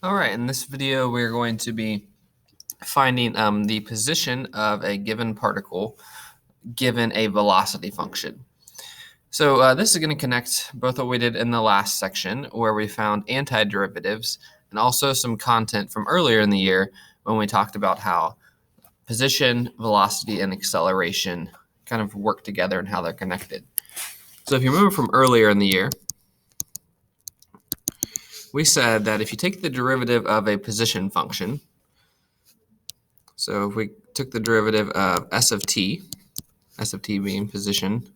All right, in this video, we're going to be finding the position of a given particle given a velocity function. So this is going to connect both what we did in the last section where we found antiderivatives and also some content from earlier in the year when we talked about how position, velocity, and acceleration kind of work together and how they're connected. So if you remember from earlier in the year, we said that if you take the derivative of a position function, so if we took the derivative of s of t being position,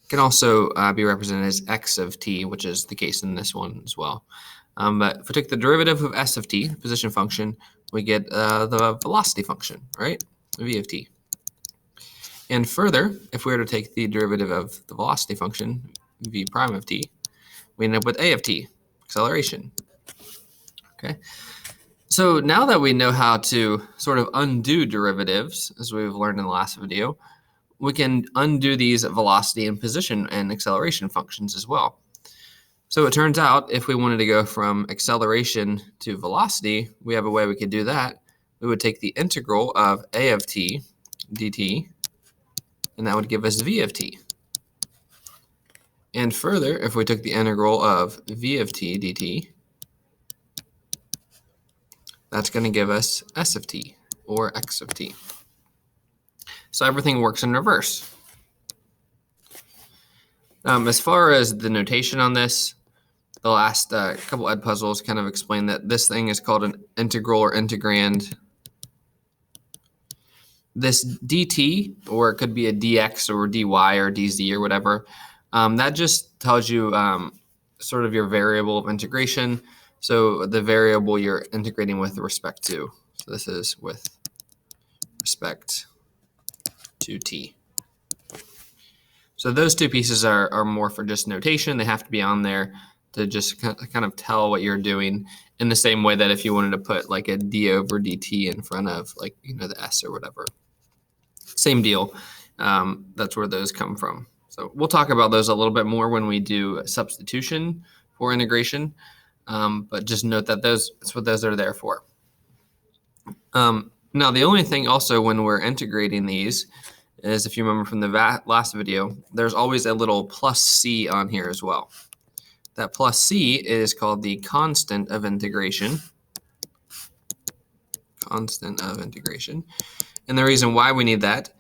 can also be represented as x of t, which is the case in this one as well. But if we take the derivative of s of t, position function, we get the velocity function, right? V of t. And further, if we were to take the derivative of the velocity function, v prime of t, we end up with a of t, acceleration. Okay. So now that we know how to sort of undo derivatives, as we've learned in the last video, we can undo these velocity and position and acceleration functions as well. So it turns out if we wanted to go from acceleration to velocity, we have a way we could do that. We would take the integral of a of t dt, and that would give us v of t. And further, if we took the integral of v of t dt, that's going to give us s of t, or x of t. So everything works in reverse. As far as the notation on this, the last couple Edpuzzles kind of explain that this thing is called an integral or integrand. This dt, or it could be a dx or dy or dz or whatever, that just tells you sort of your variable of integration. So the variable you're integrating with respect to. So this is with respect to t. So those two pieces are more for just notation. They have to be on there to just kind of tell what you're doing, in the same way that if you wanted to put like a d over dt in front of, like, the s or whatever. Same deal. That's where those come from. So we'll talk about those a little bit more when we do substitution for integration. But just note that that's what those are there for. Now, the only thing also when we're integrating these is, if you remember from the last video, there's always a little plus c on here as well. That plus c is called the constant of integration. Constant of integration. And the reason why we need that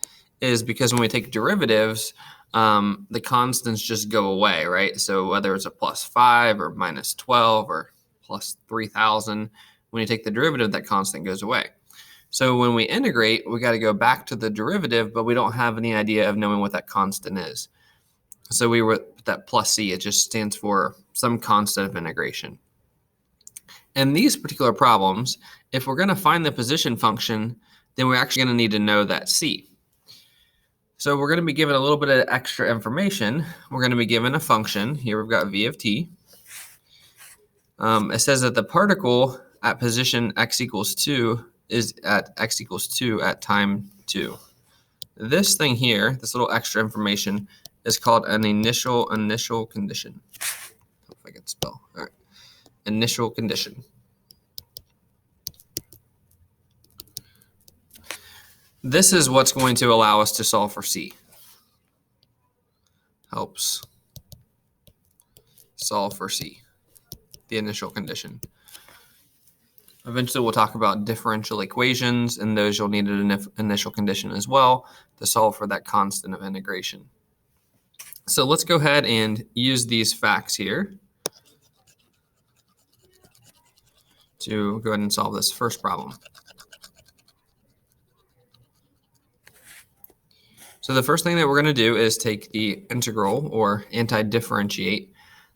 is because when we take derivatives, the constants just go away, right? So whether it's a plus 5 or minus 12 or plus 3,000, when you take the derivative, that constant goes away. So when we integrate, we got to go back to the derivative, but we don't have any idea of knowing what that constant is. So we were that plus c, it just stands for some constant of integration. In these particular problems, if we're going to find the position function, then we're actually going to need to know that c. So we're going to be given a little bit of extra information. We're going to be given a function. Here we've got v of t. It says that the particle at position x equals 2 is at x equals 2 at time 2. This thing here, this little extra information, is called an initial condition. Hope I can spell. All right. Initial condition. This is what's going to allow us to solve for c. Helps solve for c, the initial condition. Eventually, we'll talk about differential equations, and those you'll need an initial condition as well to solve for that constant of integration. So let's go ahead and use these facts here to go ahead and solve this first problem. So the first thing that we're going to do is take the integral, or anti-differentiate.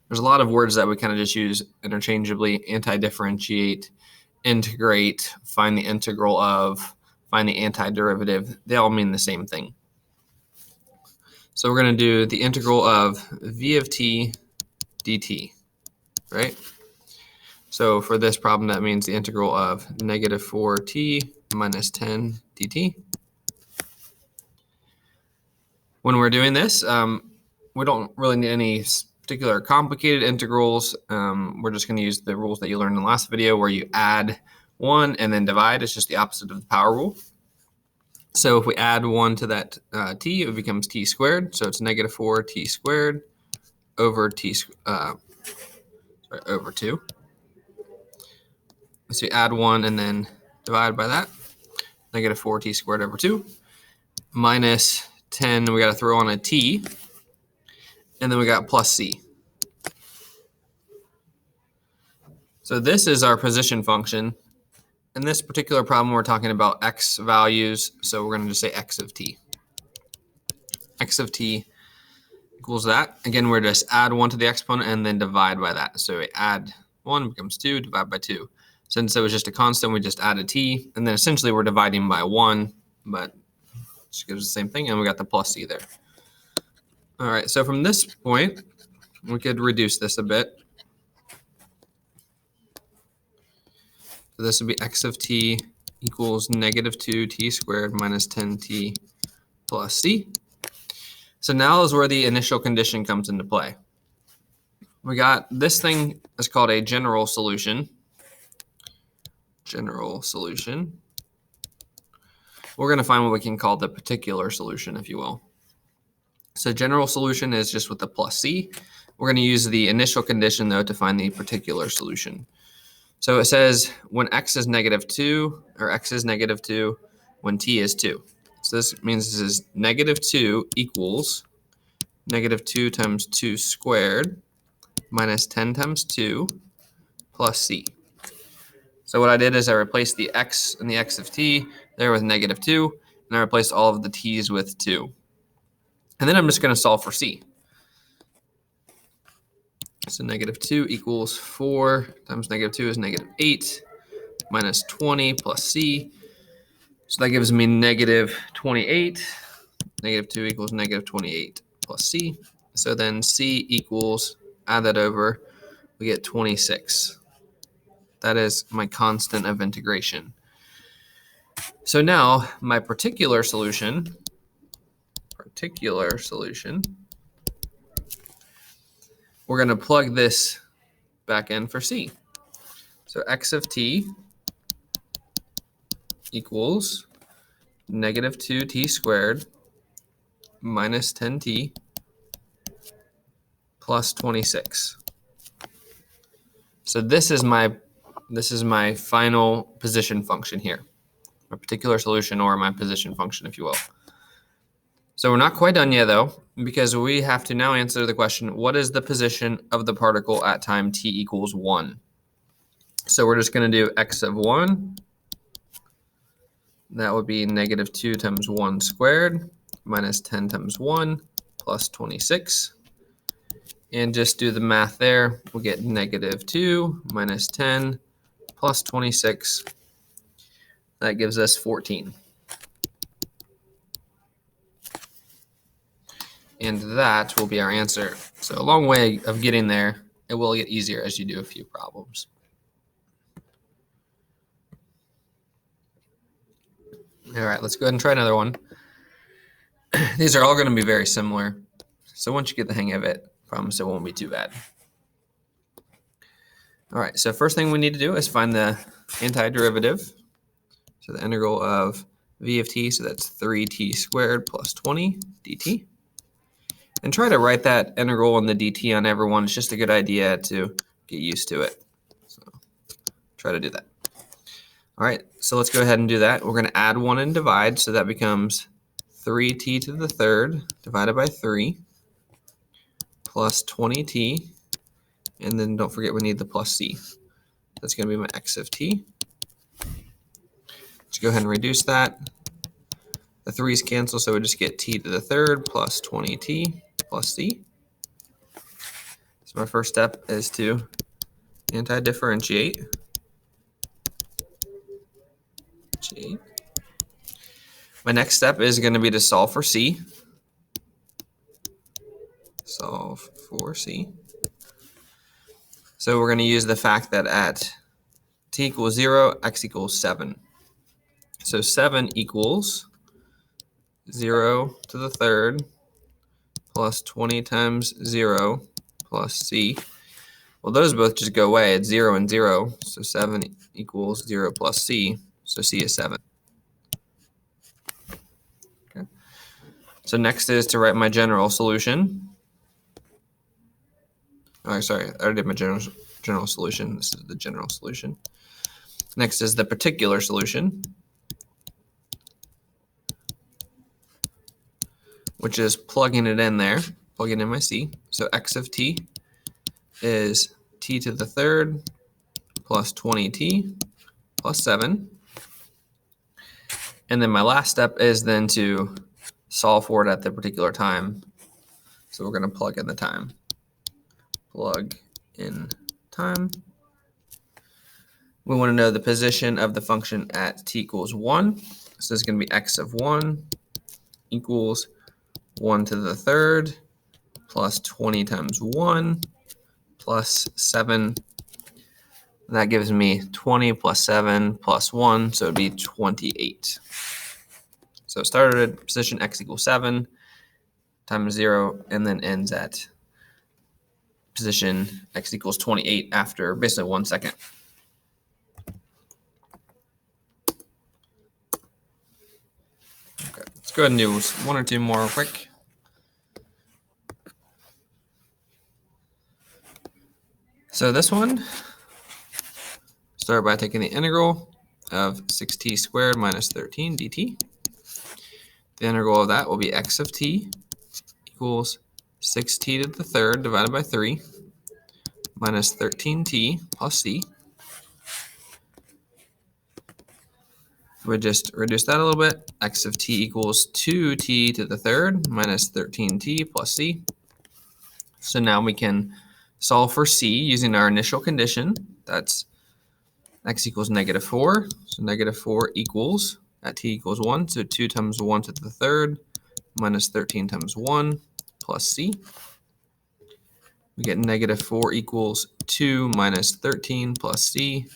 There's a lot of words that we kind of just use interchangeably: anti-differentiate, integrate, find the integral of, find the antiderivative. They all mean the same thing. So we're going to do the integral of v of t dt, right? So for this problem, that means the integral of negative 4t minus 10 dt. When we're doing this, we don't really need any particular complicated integrals, we're just going to use the rules that you learned in the last video where you add 1 and then divide. It's just the opposite of the power rule. So if we add 1 to that t, it becomes t squared. So it's negative 4t squared over over 2. So you add 1 and then divide by that. Negative 4t squared over 2 minus 10. We got to throw on a t. And then we got plus c. So this is our position function. In this particular problem, we're talking about x values. So we're going to just say x of t. X of t equals that. Again, we're just add 1 to the exponent and then divide by that. So we add 1 becomes 2, divide by 2. Since it was just a constant, we just add a t. And then essentially we're dividing by 1, but it just gives the same thing. And we got the plus c there. All right, so from this point, we could reduce this a bit. So this would be x of t equals negative 2t squared minus 10t plus c. So now is where the initial condition comes into play. We got this thing is called a general solution. General solution. We're going to find what we can call the particular solution, if you will. So general solution is just with the plus c. We're going to use the initial condition, though, to find the particular solution. So it says when x is negative 2, or x is negative 2 when t is 2. So this means this is negative 2 equals negative 2 times 2 squared minus 10 times 2 plus c. So what I did is I replaced the x and the x of t there with negative 2, and I replaced all of the t's with 2. And then I'm just going to solve for c. So negative 2 equals 4 times negative 2 is negative 8 minus 20 plus c. So that gives me negative 28. Negative 2 equals negative 28 plus c. So then c equals, add that over, we get 26. That is my constant of integration. So now my particular solution, we're going to plug this back in for c. So x of t equals negative 2t squared minus 10t plus 26. So this is my final position function here, my particular solution, or my position function, if you will. So we're not quite done yet, though, because we have to now answer the question, what is the position of the particle at time t equals 1? So we're just going to do x of 1. That would be negative 2 times 1 squared minus 10 times 1 plus 26. And just do the math there. We'll get negative 2 minus 10 plus 26. That gives us 14. And that will be our answer. So a long way of getting there. It will get easier as you do a few problems. All right, let's go ahead and try another one. These are all going to be very similar. So once you get the hang of it, I promise it won't be too bad. All right, so first thing we need to do is find the antiderivative. So the integral of v of t, so that's 3t squared plus 20 dt. And try to write that integral and the dt on everyone. It's just a good idea to get used to it. So try to do that. All right, so let's go ahead and do that. We're going to add 1 and divide, so that becomes 3t to the third divided by 3 plus 20t, and then don't forget we need the plus c. That's going to be my x of t. Let's go ahead and reduce that. The 3's cancel, so we just get t to the third plus 20t plus c. So my first step is to anti-differentiate. My next step is going to be to solve for c. Solve for c. So we're going to use the fact that at t equals 0, x equals 7. So 7 equals 0 to the third plus 20 times 0 plus c. Well, those both just go away. It's 0 and 0. So 7 equals 0 plus c. So c is 7. Okay. So next is to write my general solution. Oh, sorry, I already did my general solution. This is the general solution. Next is the particular solution, which is plugging it in there, plugging in my c. So x of t is t to the third plus 20t plus 7. And then my last step is then to solve for it at the particular time. So we're going to plug in the time. Plug in time. We want to know the position of the function at t equals 1. So it's going to be x of 1 equals 1 to the third plus 20 times 1 plus 7. That gives me 20 plus 7 plus 1, so it would be 28. So it started at position x equals 7 times 0, and then ends at position x equals 28 after basically 1 second. Okay, let's go ahead and do one or two more real quick. So this one, start by taking the integral of 6t squared minus 13 dt. The integral of that will be x of t equals 6t to the third divided by 3 minus 13t plus c. We just reduce that a little bit. X of t equals 2t to the third minus 13t plus c. So now we can solve for c using our initial condition. That's x equals -4. So -4 equals, at t equals 1, so 2 times 1 to the third minus 13 times 1 plus c. We get -4 equals 2 minus 13 plus c.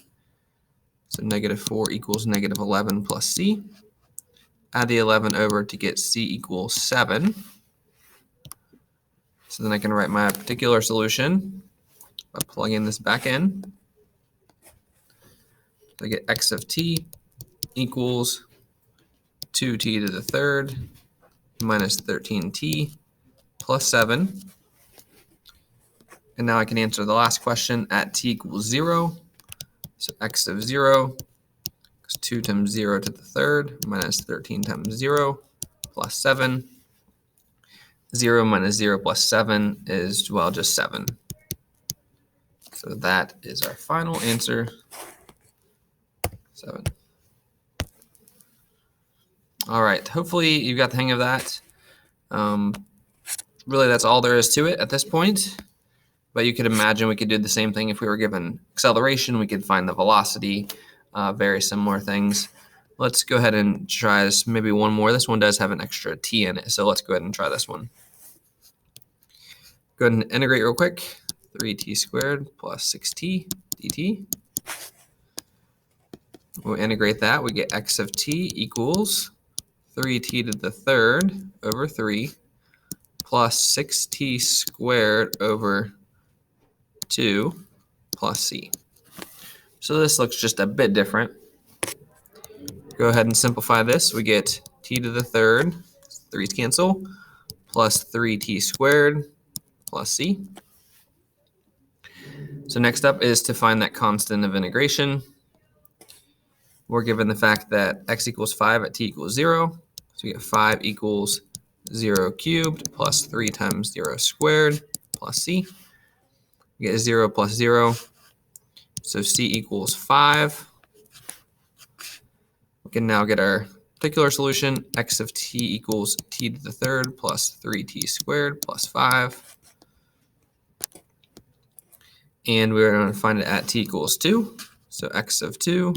So -4 equals -11 plus c. Add the 11 over to get c equals 7. So then I can write my particular solution by plugging this back in. So I get x of t equals 2t to the third minus 13t plus 7. And now I can answer the last question at t equals 0. So x of 0 is 2 times 0 to the third minus 13 times 0 plus 7. 0 minus 0 plus 7 is, well, just 7. So that is our final answer, 7. All right, hopefully you got the hang of that. Really, that's all there is to it at this point. But you could imagine we could do the same thing if we were given acceleration. We could find the velocity, very similar things. Let's go ahead and try this, maybe one more. This one does have an extra t in it, so let's go ahead and try this one. Go ahead and integrate real quick. 3t squared plus 6t dt. We'll integrate that. We get x of t equals 3t to the third over 3 plus 6t squared over 2 plus c. So this looks just a bit different. Go ahead and simplify this. We get t to the third, 3's cancel, plus 3t squared plus c. So next up is to find that constant of integration. We're given the fact that x equals 5 at t equals 0. So we get 5 equals 0 cubed plus 3 times 0 squared plus c. We get 0 plus 0. So c equals 5. We can now get our particular solution. X of t equals t to the third plus 3t squared plus 5. And we're going to find it at t equals 2. So x of 2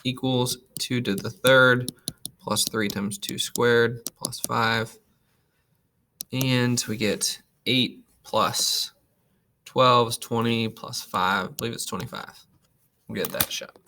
equals 2 to the third plus 3 times 2 squared plus 5. And we get 8 plus 12 is 20 plus 5. I believe it's 25. We'll get that shot.